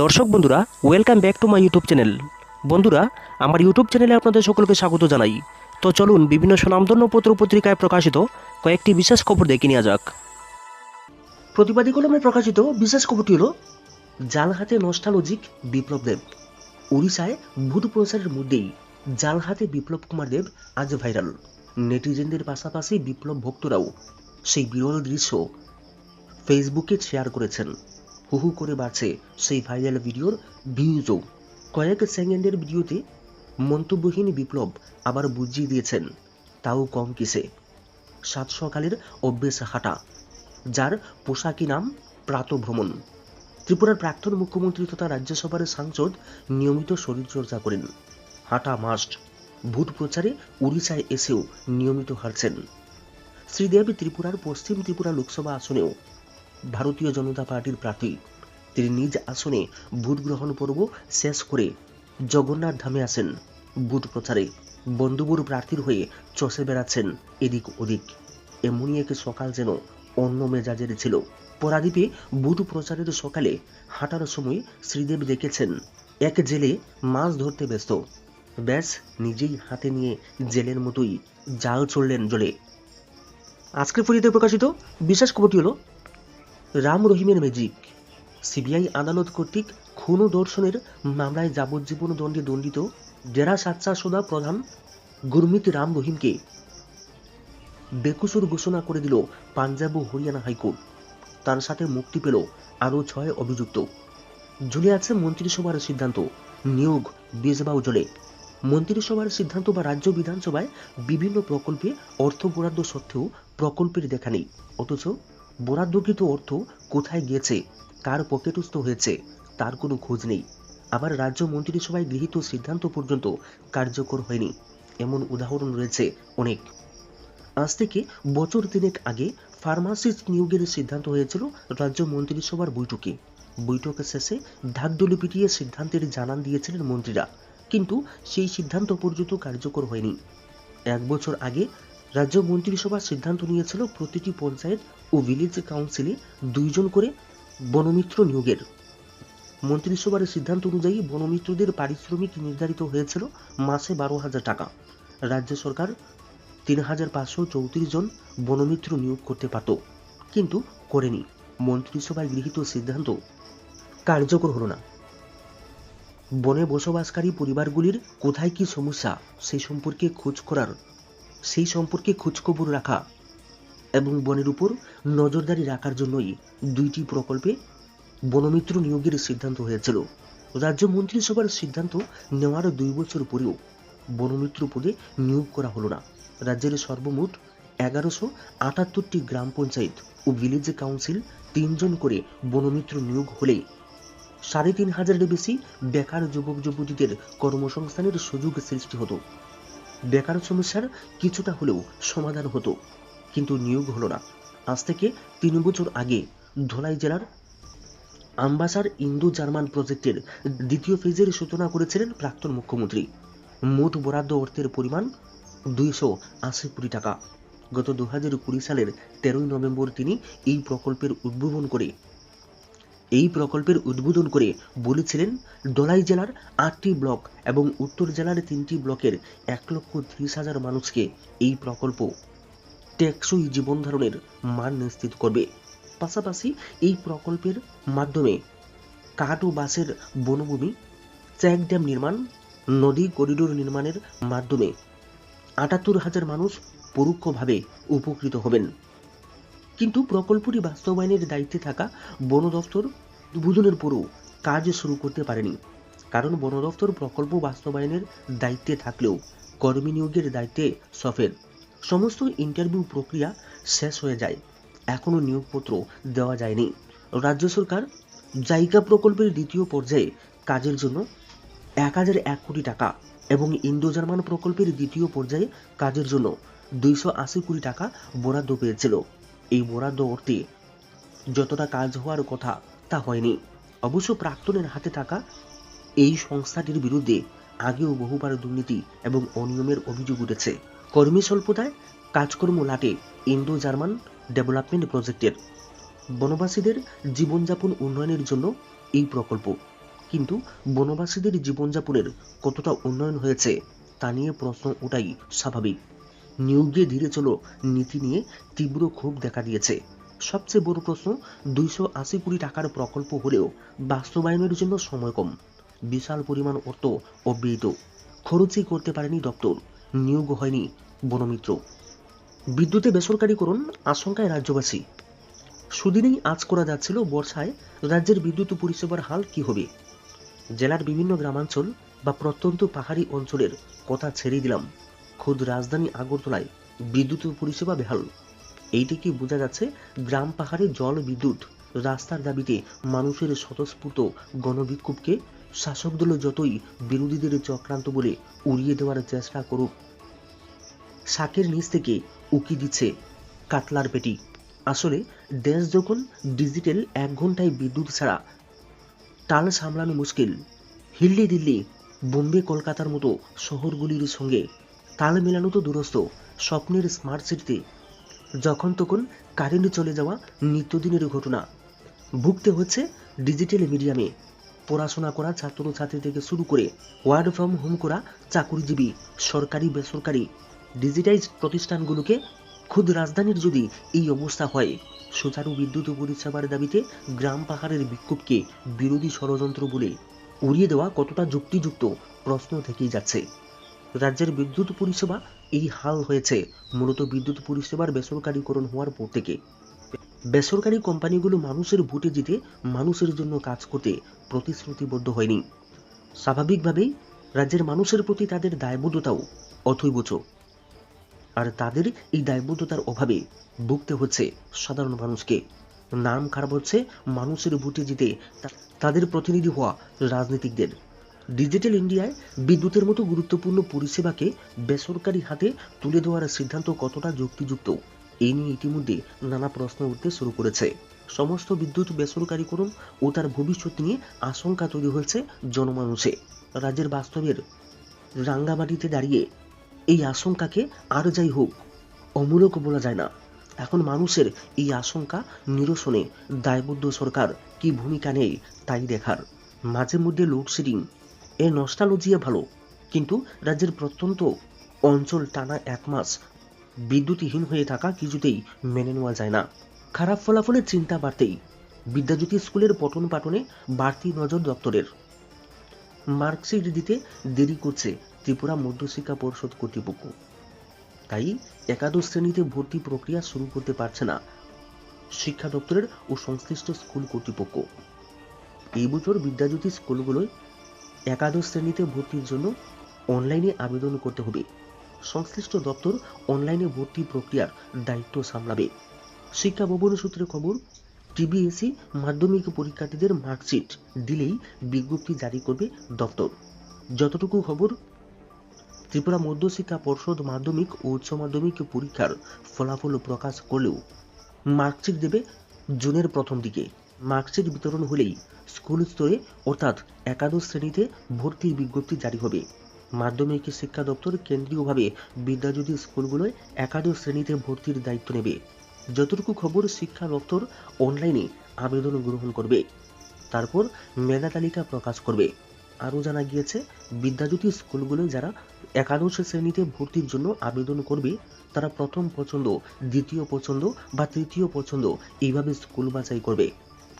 দর্শক বন্ধুরা, welcome back to my YouTube channel. বন্ধুরা, আমার ইউটিউব চ্যানেলে আপনাদের সকলকে স্বাগত জানাই। তো চলুন বিভিন্ন স্বনামধন্য পত্র পত্রিকায় প্রকাশিত কয়েকটি বিশেষ খবর দেখে নেওয়া যাক। প্রতিবাদী কলমে প্রকাশিত বিশেষ খবরটি হল জাল হাতে নস্টালজিক বিপ্লব দেব। উড়িষ্যায় ভূত প্রচারের মধ্যেই জাল হাতে বিপ্লব কুমার দেব আজ ভাইরাল। নেটিজেনদের পাশাপাশি বিপ্লব ভক্তরাও সেই বিরল দৃশ্য ফেসবুকে শেয়ার করেছেন। হু হু করে বাড়ছে সেই ভাইরাল ভিডিওর ভিউজও। কয়েক সেকেন্ডের ভিডিওতে মন্তব্যহীন বিপ্লব আবার বুঝিয়ে দিয়েছেন তাও কম কিসে। সাত সকালের অভ্যেস হাঁটা, যার পোশাকি নাম প্রাতঃভ্রমণ। ত্রিপুরার প্রাক্তন মুখ্যমন্ত্রী তথা রাজ্যসভার সাংসদ নিয়মিত শরীরচর্চা করেন। হাঁটা মাস্ট। ভোট প্রচারে উড়িষ্যায় এসেও নিয়মিত হাঁটছেন। শ্রীদেব ত্রিপুরার পশ্চিম ত্রিপুরা লোকসভা আসনেও ভারতীয় জনতা পার্টির প্রার্থী। তিনি নিজ আসনে ভোট গ্রহণ পর্ব শেষ করে জগন্নাথ ধামে আসেন ভোট প্রচারে। বন্ধুবর প্রার্থীর হয়ে চষে বেড়াচ্ছেন এদিক ওদিক। এমনই এক সকাল যেন অন্য মেজাজের ছিল। পরাদ্বীপে ভোট প্রচারের সকালে হাঁটার সময় শ্রীদেব দেখেছেন এক জেলে মাছ ধরতে ব্যস্ত। ব্যাস নিজেই হাতে নিয়ে জেলের মতোই জাল চললেন জলে। আজকের ফরিদে প্রকাশিত বিশেষ খবরটি হল রাম রহিমের ম্যাজিক। সিবিআই আদালত কর্তৃক খুন ও ধর্ষণের মামলায় যাবজ্জীবন দণ্ডে দণ্ডিত জেরা সাচ্চা প্রধান গুরমিত রাম রহিমকে বেকসুর ঘোষণা করে দিল পাঞ্জাব ও হরিয়ানা হাইকোর্ট। তার সাথে মুক্তি পেল আরও 6 অভিযুক্ত। ঝুলে আছে মন্ত্রিসভার সিদ্ধান্ত, নিয়োগ বেজবাউ জলে। মন্ত্রিসভার সিদ্ধান্ত বা রাজ্য বিধানসভায় বিভিন্ন প্রকল্পে অর্থ বরাদ্দ সত্ত্বেও প্রকল্পের দেখা নেই। অথচ বরাদ্দকৃত অর্থ কোথায় গিয়েছে, কার পকেটস্থ হয়েছে তার কোনো খোঁজ নেই। আবার রাজ্য মন্ত্রিসভায় গৃহীত সিদ্ধান্ত পর্যন্ত কার্যকর হয়নি। এমন উদাহরণ রয়েছে অনেক। আজ থেকে বছর 3 আগে ফার্মাসিস্ট নিয়োগের সিদ্ধান্ত হয়েছিল রাজ্য মন্ত্রিসভার বৈঠকে। বৈঠক শেষে ঢাকঢোল পিটিয়ে সিদ্ধান্তের জানান দিয়েছিলেন মন্ত্রীরা, কিন্তু সেই সিদ্ধান্ত পর্যন্ত কার্যকর হয়নি। 1 বছর আগে রাজ্য মন্ত্রিসভা সিদ্ধান্ত নিয়েছিল প্রতিটি পঞ্চায়েত ও ভিলেজ কাউন্সিলে 2 জন করে বনমিত্র নিয়োগের। মন্ত্রিসভার সিদ্ধান্ত অনুযায়ী বনমিত্রদের পারিশ্রমিক নির্ধারিত হয়েছিল মাসে 12,000 টাকা। রাজ্য সরকার 3,534 জন বনমিত্র নিয়োগ করতে পারত, কিন্তু করেনি। মন্ত্রিসভায় গৃহীত সিদ্ধান্ত কার্যকর হলো না। বনে বসবাসকারী পরিবারগুলির কোথায় কি সমস্যা সেই সম্পর্কে খোঁজখবর রাখা এবং বনের উপর নজরদারি রাখার জন্যই 2টি প্রকল্পে বনমিত্র নিয়োগের সিদ্ধান্ত হয়েছিল। রাজ্য মন্ত্রিসভার সিদ্ধান্ত নেওয়ার 2 বছর পরেও বনমিত্র পদে নিয়োগ করা হলো না। রাজ্যের সর্বমোট 1178টি গ্রাম পঞ্চায়েত ও ভিলেজ কাউন্সিল 3 জন করে বনমিত্র নিয়োগ হলে 3,500-এর বেশি বেকার যুবক যুবতীদের কর্মসংস্থানের সুযোগ সৃষ্টি হতো। বেকার সমস্যার কিছুটা হলেও সমাধান হতো, কিন্তু নিয়োগ হলো না। আজ থেকে 3 বছর আগে ধলাই জেলার আমবাসার ইন্দো জার্মান প্রজেক্টের 2য় ফেজের সূচনা করেছিলেন প্রাক্তন মুখ্যমন্ত্রী। মোট বরাদ্দ অর্থের পরিমাণ 280 কোটি টাকা। গত 2020 সালের 13 নভেম্বর তিনি এই প্রকল্পের উদ্বোধন করে বলেছিলেন, ধলাই জেলার 8টি ব্লক এবং উত্তর জেলার 3টি ব্লকের 1,30,000 মানুষকে এই প্রকল্প টেকসই জীবনধারণের মান নিশ্চিত করবে। পাশাপাশি এই প্রকল্পের মাধ্যমে কাঠ ও বাঁশের বনভূমি, চেক ড্যাম নির্মাণ, নদী করিডোর নির্মাণের মাধ্যমে 78,000 মানুষ পরোক্ষভাবে উপকৃত হবেন। কিন্তু প্রকল্পটি বাস্তবায়নের দায়িত্বে থাকা বন দফতর উদ্বোধনের পরও কাজ শুরু করতে পারেনি। কারণ বন দফতর প্রকল্প বাস্তবায়নের দায়িত্বে থাকলেও কর্মী নিয়োগের দায়িত্বে সফের। সমস্ত ইন্টারভিউ প্রক্রিয়া শেষ হয়ে যায়, এখনও নিয়োগপত্র দেওয়া যায়নি। রাজ্য সরকার জাইকা প্রকল্পের 2য় পর্যায়ে কাজের জন্য 1,001 কোটি টাকা এবং ইন্দো জার্মান প্রকল্পের 2য় পর্যায়ে কাজের জন্য 280 কোটি টাকা বরাদ্দ পেয়েছিল। এই বরাদ্দ অর্থে যতটা কাজ হওয়ার কথা তা হয়নি। অবশ্য প্রাক্তনের হাতে থাকা এই সংস্থাটির বিরুদ্ধে আগেও বহুবার দুর্নীতি এবং অনিয়মের অভিযোগ উঠেছে। কর্মী স্বল্পতায় কাজকর্ম লাটে ইন্দো জার্মান ডেভেলপমেন্ট প্রজেক্টের। বনবাসীদের জীবনযাপন উন্নয়নের জন্য এই প্রকল্প। কিন্তু বনবাসীদের জীবনযাপনের কতটা উন্নয়ন হয়েছে তা নিয়ে প্রশ্ন ওঠাই স্বাভাবিক। নিয়োগে ধীরে চলো নীতি নিয়ে তীব্র ক্ষোভ দেখা দিয়েছে। সবচেয়ে বড় প্রশ্ন, 280 কোটি টাকার প্রকল্প হলেও বাস্তবায়নের জন্য সময় কম, বিশাল পরিমাণ অর্থ অব্যয়িত, খরচই করতে পারেনি দপ্তর, নিয়োগ হয়নি বনমিত্র। বিদ্যুতে বেসরকারীকরণ আশঙ্কায় রাজ্যবাসী। সুদিনেই আজ করা যাচ্ছিল বর্ষায় রাজ্যের বিদ্যুৎ পরিষেবার হাল কি হবে। জেলার বিভিন্ন গ্রামাঞ্চল বা প্রত্যন্ত পাহাড়ি অঞ্চলের কথা ছেড়ে দিলাম, খোদ রাজধানী আগরতলায় বিদ্যুৎ পরিষেবা বেহাল। এইটি কি বোঝা যাচ্ছে গ্রাম পাহাড়ে জল বিদ্যুৎ রাস্তার দাবিতে মানুষের স্বতঃস্ফূর্ত গণবিক্ষোভকে শাসক দল যতই বিরোধীদের চক্রান্ত বলে উড়িয়ে দেওয়ার চেষ্টা করুক, শাকের নিচ থেকে উকি দিচ্ছে কাতলার পেটি। আসলে দেশ যখন ডিজিটাল, 1 ঘন্টায় বিদ্যুৎ ছাড়া টাল সামলানো মুশকিল। হিল্লি দিল্লি, বোম্বে, কলকাতার মতো শহরগুলির সঙ্গে তাল মেলানো তো দূরস্থ, স্বপ্নের স্মার্ট সিটিতে যখন তখন কারেন্ট চলে যাওয়া নিত্যদিনের ঘটনা। ভুগতে হচ্ছে ডিজিটাল মিডিয়ামে। পড়াশোনা করা ছাত্রছাত্রী থেকে শুরু করে ওয়ার্ক ফ্রম হোম করা চাকুরিজীবী, সরকারি বেসরকারি ডিজিটাইজ প্রতিষ্ঠানগুলোকে খুদ রাজধানীর যদি এই অবস্থা হয়, সুচারু বিদ্যুৎ পরিষেবার দাবিতে গ্রাম পাহাড়ের বিক্ষোভকে বিরোধী ষড়যন্ত্র বলে উড়িয়ে দেওয়া কতটা যুক্তিযুক্ত প্রশ্ন থেকেই যাচ্ছে। রাজ্যের বিদ্যুৎ পরিষেবা এই হাল হয়েছে মূলত বিদ্যুৎ পরিষেবার বেসরকারীকরণ হওয়ার পর থেকে। বেসরকারি কোম্পানিগুলো মানুষের ভোটে জিতে মানুষের জন্য কাজ করতে প্রতিশ্রুতিবদ্ধ হয়নি। স্বাভাবিকভাবেই রাজ্যের মানুষের প্রতি তাদের দায়বদ্ধতাও অথৈবচ। আর তাদের এই দায়বদ্ধতার অভাবে ভুগতে হচ্ছে সাধারণ মানুষকে। নাম খারাপ হচ্ছে মানুষের ভোটে জিতে তাদের প্রতিনিধি হওয়া রাজনীতিকদের। ডিজিটাল ইন্ডিয়ায় বিদ্যুতের মতো গুরুত্বপূর্ণ পরিষেবাকে বেসরকারি হাতে তুলে দেওয়ার সিদ্ধান্ত কতটা যুক্তিযুক্ত, এই নিয়ে ইতিমধ্যে নানা প্রশ্ন উঠতে শুরু করেছে। সমস্ত বিদ্যুৎ বেসরকারীকরণ ও তার ভবিষ্যৎ নিয়ে আশঙ্কা তৈরি হয়েছে জনমানুষে। রাজ্যের বাস্তবের রাঙ্গামাটিতে দাঁড়িয়ে এই আশঙ্কাকে আর যাই হোক অমূলক বলা যায় না। এখন মানুষের এই আশঙ্কা নিরসনে দায়বদ্ধ সরকার কি ভূমিকা নেয় তাই দেখার। মাঝে মধ্যে লোডশেডিং এর নস্টালজিয়া ভালো, কিন্তু রাজ্যের প্রত্যন্ত অঞ্চল টানা 1 মাস বিদ্যুৎহীন হয়ে থাকা কিছুতেই মেনে নেওয়া যায় না। খারাপ ফলাফলের চিন্তা বাড়তেই বিদ্যাজ্যোতি স্কুলের পঠন পাঠনে বাড়তি নজর দপ্তরের। মার্কশিট দিতে দেরি করছে ত্রিপুরা মধ্যশিক্ষা পর্ষদ কর্তৃপক্ষ, তাই একাদশ শ্রেণীতে ভর্তি প্রক্রিয়া শুরু করতে পারছে না শিক্ষা দপ্তরের ও সংশ্লিষ্ট স্কুল কর্তৃপক্ষ। এই বছর বিদ্যাজ্যোতি স্কুলগুলোয় একাদশ শ্রেণীতে ভর্তির জন্য অনলাইনে আবেদন করতে হবে। সংশ্লিষ্ট দপ্তর অনলাইনে ভর্তি প্রক্রিয়ার দায়িত্ব সামলাবে। শিক্ষা ভবন সূত্রে খবর, টিবিএসই মাধ্যমিক পরীক্ষার্থীদের মার্কশিট দিলেই বিজ্ঞপ্তি জারি করবে দপ্তর। যতটুকু খবর, ত্রিপুরা মধ্যশিক্ষা পর্ষদ মাধ্যমিক ও উচ্চ মাধ্যমিক পরীক্ষার ফলাফল প্রকাশ করলেও মার্কশিট দেবে জুনের প্রথম দিকে। মার্কশিট বিতরণ হলেই স্কুল স্তরে অর্থাৎ একাদশ শ্রেণীতে ভর্তির বিজ্ঞপ্তি জারি হবে। মাধ্যমিক শিক্ষা দপ্তর কেন্দ্রীয়ভাবে বিদ্যাজ্যোতি স্কুলগুলোয় একাদশ শ্রেণীতে ভর্তির দায়িত্ব নেবে। যতটুকু খবর, শিক্ষা দপ্তর অনলাইনে আবেদন গ্রহণ করবে, তারপর মেধা তালিকা প্রকাশ করবে। আরও জানা গিয়েছে, বিদ্যাজ্যোতি স্কুলগুলোয় যারা একাদশ শ্রেণীতে ভর্তির জন্য আবেদন করবে তারা প্রথম পছন্দ, দ্বিতীয় পছন্দ বা তৃতীয় পছন্দ এইভাবে স্কুল বাছাই করবে।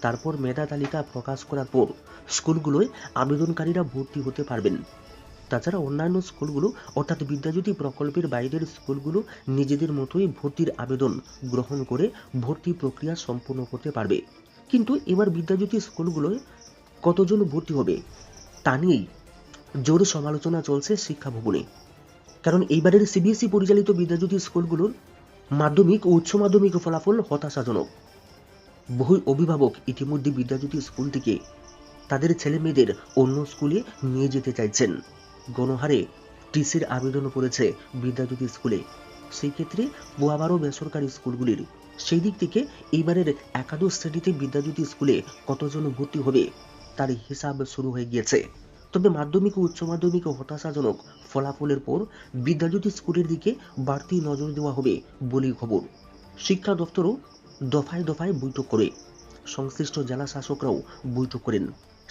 তারপর মেধা তালিকা প্রকাশ করার পর স্কুলগুলোয় আবেদনকারীরা ভর্তি হতে পারবেন। তাছাড়া অন্যান্য স্কুলগুলো অর্থাৎ বিদ্যাজ্যোতি প্রকল্পের বাইরের স্কুলগুলো নিজেদের মতোই ভর্তির আবেদন গ্রহণ করে ভর্তি প্রক্রিয়া সম্পন্ন করতে পারবে। কিন্তু এবার বিদ্যাজ্যোতি স্কুলগুলোয় কতজন ভর্তি হবে তা নিয়েই জোর সমালোচনা চলছে শিক্ষা ভবনে। কারণ এইবারের সিবিএসই পরিচালিত বিদ্যাজ্যোতি স্কুলগুলোর মাধ্যমিক ও উচ্চ মাধ্যমিক ফলাফল হতাশাজনক। বহু অভিভাবক ইতিমধ্যে বিদ্যাজ্যোতি স্কুল থেকে তাদের ছেলে মেয়েদের অন্য স্কুলে নিয়ে যেতে চাইছেন। গণহারে টিসির আবেদন করেছে বিদ্যাজ্যোতি স্কুলে, সেই ক্ষেত্রে আবারও বেসরকারি স্কুলগুলির। সেই দিক থেকে এইবারের একাদশ শ্রেণীতে বিদ্যাজ্যোতি স্কুলে কতজন ভর্তি হবে তার হিসাব শুরু হয়ে গিয়েছে। তবে মাধ্যমিক ও উচ্চ মাধ্যমিক হতাশাজনক ফলাফলের পর বিদ্যাজ্যোতি স্কুলের দিকে বাড়তি নজর দেওয়া হবে বলেই খবর। শিক্ষা দপ্তরও দফায় দফায় বৈঠক করে, সংশ্লিষ্ট জেলা শাসকরাও বৈঠক করেন।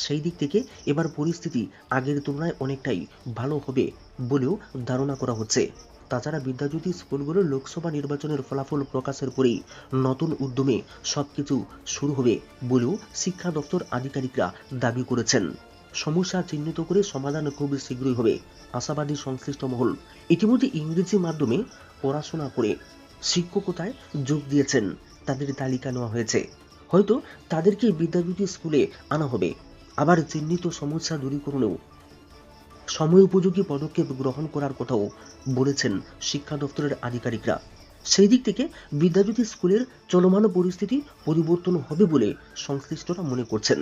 সেই দিক থেকে এবার পরিস্থিতি আগের তুলনায় অনেকটাই ভালো হবে বলেও ধারণা করা হচ্ছে। তাছাড়া বিদ্যাজ্যোতি স্কুলগুলোর লোকসভা নির্বাচনের ফলাফল প্রকাশের পরেই নতুন উদ্যমে সবকিছু শুরু হবে বলেও শিক্ষা দপ্তর আধিকারিকরা দাবি করেছেন। সমস্যা চিহ্নিত করে সমাধান খুব শীঘ্রই হবে, আশাবাদী সংশ্লিষ্ট মহল। ইতিমধ্যে ইংরেজি মাধ্যমে পড়াশোনা করে শিক্ষকতায় যোগ দিয়েছেন তাদের তালিকা নেওয়া হয়েছে। হয়তো তাদেরকে বিদ্যাজ্যোতি স্কুলে আনা হবে। আবার চিহ্নিত সমস্যা দূরীকরণেও সময় উপযোগী পদক্ষেপ গ্রহণ করার কথাও বলেছেন শিক্ষা দপ্তরের আধিকারিকরা। সেই দিক থেকে বিদ্যাজ্যোতি স্কুলের চলমান পরিস্থিতি পরিবর্তন হবে বলে সংশ্লিষ্টরা মনে করছেন।